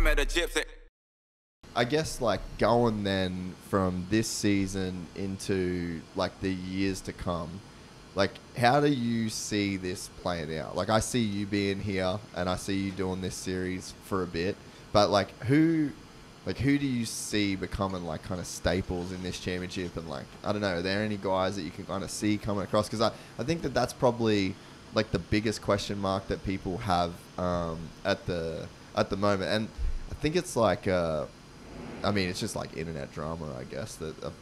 met a gypsy. I guess like going then from this season into like the years to come, like how do you see this playing out? Like I see you being here and I see you doing this series for a bit, but who do you see becoming like kind of staples in this championship? And like, I don't know, are there any guys that you can kind of see coming across? Because I think that's probably like the biggest question mark that people have at the moment. And I think it's like, it's just like internet drama, I guess, that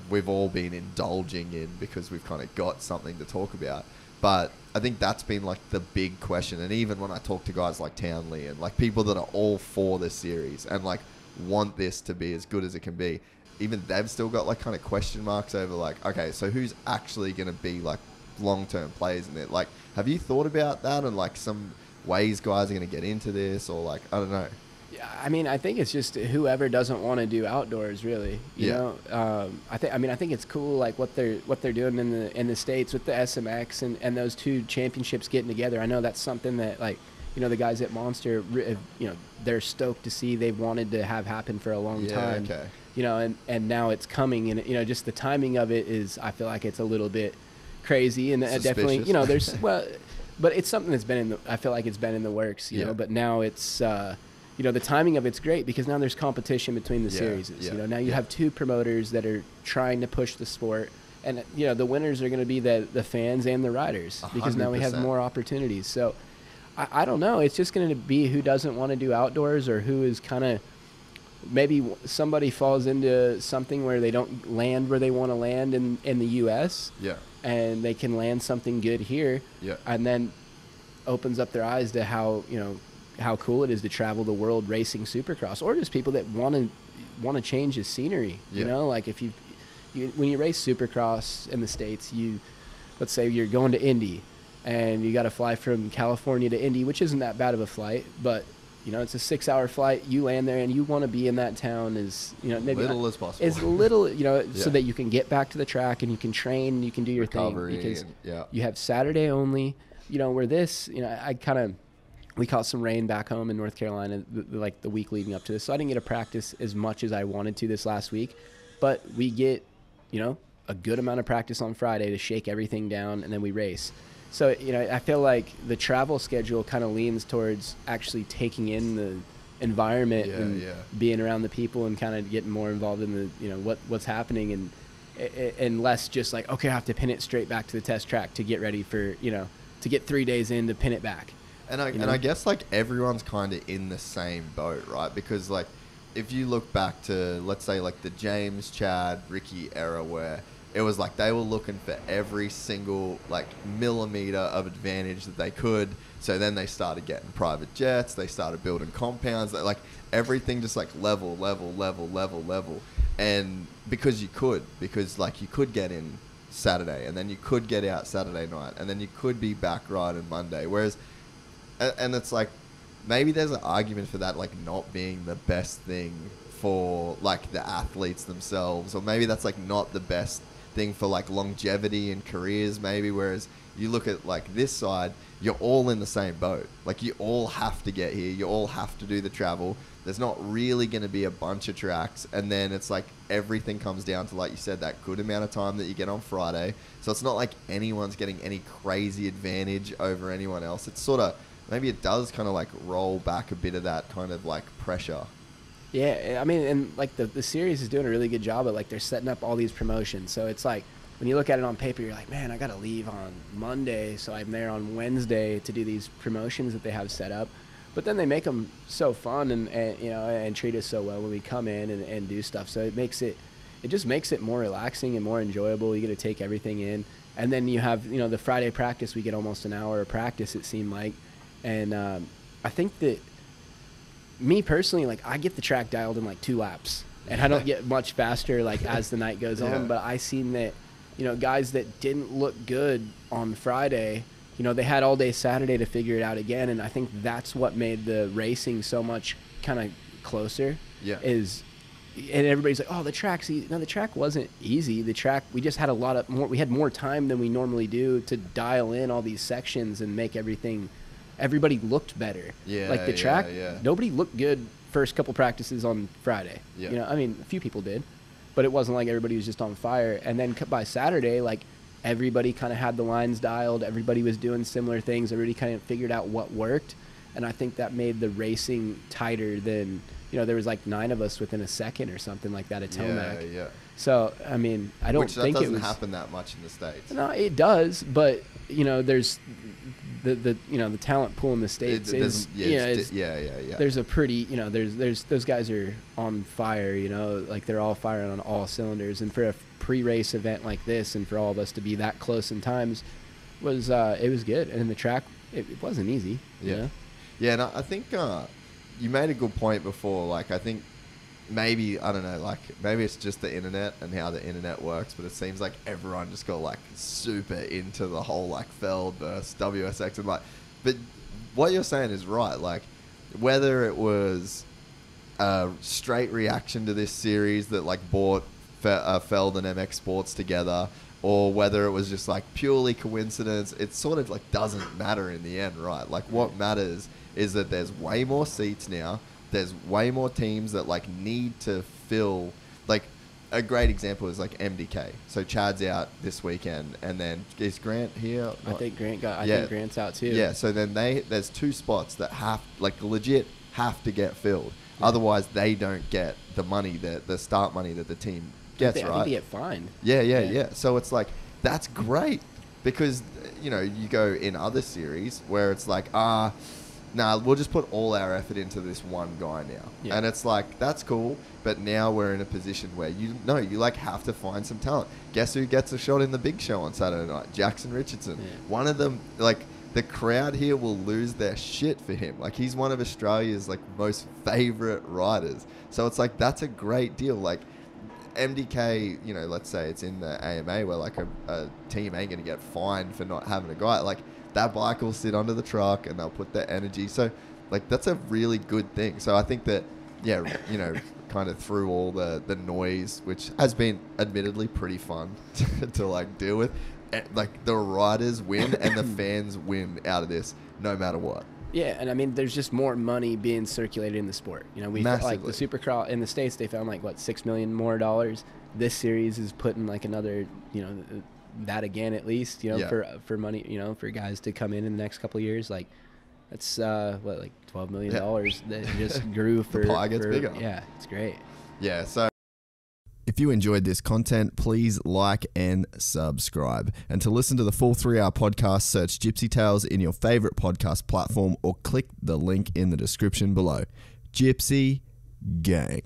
we've all been indulging in because we've kind of got something to talk about. But I think that's been like the big question. And even when I talk to guys like Townley and like people that are all for this series and like want this to be as good as it can be, even they've still got like kind of question marks over like, okay, so who's actually going to be like long-term players in it? Like, have you thought about that and like some ways guys are going to get into this, or like, I don't know? Yeah, I mean, I think it's just whoever doesn't want to do outdoors, really. You know, I think it's cool, like what they're doing in the States with the SMX and those two championships getting together. I know that's something that, like, you know, the guys at Monster, you know, they're stoked to see. They've wanted to have happen for a long time. Okay. You know, and now it's coming, and you know, just the timing of it is, I feel like it's a little bit crazy, and definitely, you know, there's but it's something that's been I feel like it's been in the works, you know, but now it's. You know, the timing of it's great because now there's competition between the series. You know, now you have two promoters that are trying to push the sport, and you know the winners are going to be the fans and the riders because 100%. Now we have more opportunities. So I don't know. It's just going to be who doesn't want to do outdoors, or who is kind of maybe somebody falls into something where they don't land where they want to land in the U.S. And they can land something good here. And then opens up their eyes to how, you know, how cool it is to travel the world racing Supercross, or just people that want to change the scenery. You know, like if you when you race Supercross in the States, let's say you're going to Indy and you got to fly from California to Indy, which isn't that bad of a flight, but you know, it's a 6-hour flight. You land there and you want to be in that town as, you know, maybe little as possible. As little, you know, so that you can get back to the track and you can train and you can do your thing, because you have Saturday only, you know, where this, you know, we caught some rain back home in North Carolina, like the week leading up to this. So I didn't get to practice as much as I wanted to this last week, but we get, you know, a good amount of practice on Friday to shake everything down, and then we race. So, you know, I feel like the travel schedule kind of leans towards actually taking in the environment and being around the people and kind of getting more involved in the, you know, what's happening, and less just like, okay, I have to pin it straight back to the test track to get ready for, you know, to get 3 days in to pin it back. And I guess like everyone's kind of in the same boat, right? Because like if you look back to, let's say, like the James, Chad, Ricky era, where it was like they were looking for every single like millimeter of advantage that they could. So then they started getting private jets. They started building compounds. Like everything just like level. And because you could get in Saturday, and then you could get out Saturday night, and then you could be back riding Monday. Whereas, and it's like, maybe there's an argument for that, like not being the best thing for like the athletes themselves, or maybe that's like not the best thing for like longevity and careers maybe. Whereas you look at like this side, you're all in the same boat. Like you all have to get here, you all have to do the travel. There's not really going to be a bunch of tracks, and then it's like everything comes down to, like you said, that good amount of time that you get on Friday. So it's not like anyone's getting any crazy advantage over anyone else. It's sort of, maybe it does kind of like roll back a bit of that kind of like pressure. Yeah, I mean, and like the series is doing a really good job at, like, they're setting up all these promotions. So it's like, when you look at it on paper, you're like, man, I got to leave on Monday, so I'm there on Wednesday to do these promotions that they have set up. But then they make them so fun and you know, and treat us so well when we come in and do stuff. So it just makes it more relaxing and more enjoyable. You get to take everything in. And then you have, you know, the Friday practice, we get almost an hour of practice, it seemed like. And I think that me personally, like, I get the track dialed in like 2 laps, and I don't get much faster like as the night goes on. But I seen that, you know, guys that didn't look good on Friday, you know, they had all day Saturday to figure it out again. And I think that's what made the racing so much kind of closer. And everybody's like, oh, the track's easy. No, the track wasn't easy. The track, we just had we had more time than we normally do to dial in all these sections and make everybody looked better. Like the track, nobody looked good first couple practices on Friday. Yeah. You know, I mean, a few people did, but it wasn't like everybody was just on fire. And then by Saturday, like, everybody kind of had the lines dialed. Everybody was doing similar things. Everybody kind of figured out what worked. And I think that made the racing tighter than, you know, there was like 9 of us within a second or something like that at Tomac. Yeah. So, I mean, I don't think it was... doesn't happen that much in the States. No, it does, but, you know, there's the you know, the talent pool in the States is... There's a pretty, you know, there's those guys are on fire, you know, like they're all firing on all cylinders. And for a pre-race event like this and for all of us to be that close in times was, it was good. And the track, it wasn't easy, you know? Yeah, and I think you made a good point before. Like, I think maybe, I don't know, like, maybe it's just the internet and how the internet works, but it seems like everyone just got, like, super into the whole, like, Feld versus WSX. And, like, but what you're saying is right. Like, whether it was a straight reaction to this series that, like, brought Feld and MX Sports together, or whether it was just, like, purely coincidence, it sort of, like, doesn't matter in the end, right? Like, what matters is that there's way more seats now. There's way more teams that, like, need to fill. Like, a great example is, like, MDK. So Chad's out this weekend, and then is Grant here? I think Grant's out too. Yeah, so then there's 2 spots that legit have to get filled. Yeah. Otherwise, they don't get the money, the start money that the team gets, right? I think they get fined. Yeah. So it's like, that's great, because, you know, you go in other series where it's like, nah, we'll just put all our effort into this one guy now. Yeah. And it's like, that's cool, but now we're in a position where you like have to find some talent. Guess who gets a shot in the big show on Saturday night? Jackson Richardson. Yeah. One of them, like, the crowd here will lose their shit for him. Like, he's one of Australia's, like, most favorite riders. So it's like, that's a great deal. Like, MDK, you know, let's say it's in the AMA where, like, a team ain't going to get fined for not having a guy. Like, that bike will sit under the truck and they'll put their energy. So, like, that's a really good thing. So I think that, yeah, you know, kind of through all the noise, which has been admittedly pretty fun to like, deal with, like, the riders win and the fans win out of this no matter what. Yeah, and I mean, there's just more money being circulated in the sport. You know, we like the Supercross in the States, they found like what, $6 million more. This series is putting like another, you know, that again at least, you know, for money, you know, for guys to come in the next couple of years. Like, that's what, like $12 million that just grew for the pie gets bigger. Yeah, it's great. Yeah, so if you enjoyed this content, please like and subscribe. And to listen to the full 3-hour podcast, search Gypsy Tales in your favorite podcast platform or click the link in the description below. Gypsy Gang.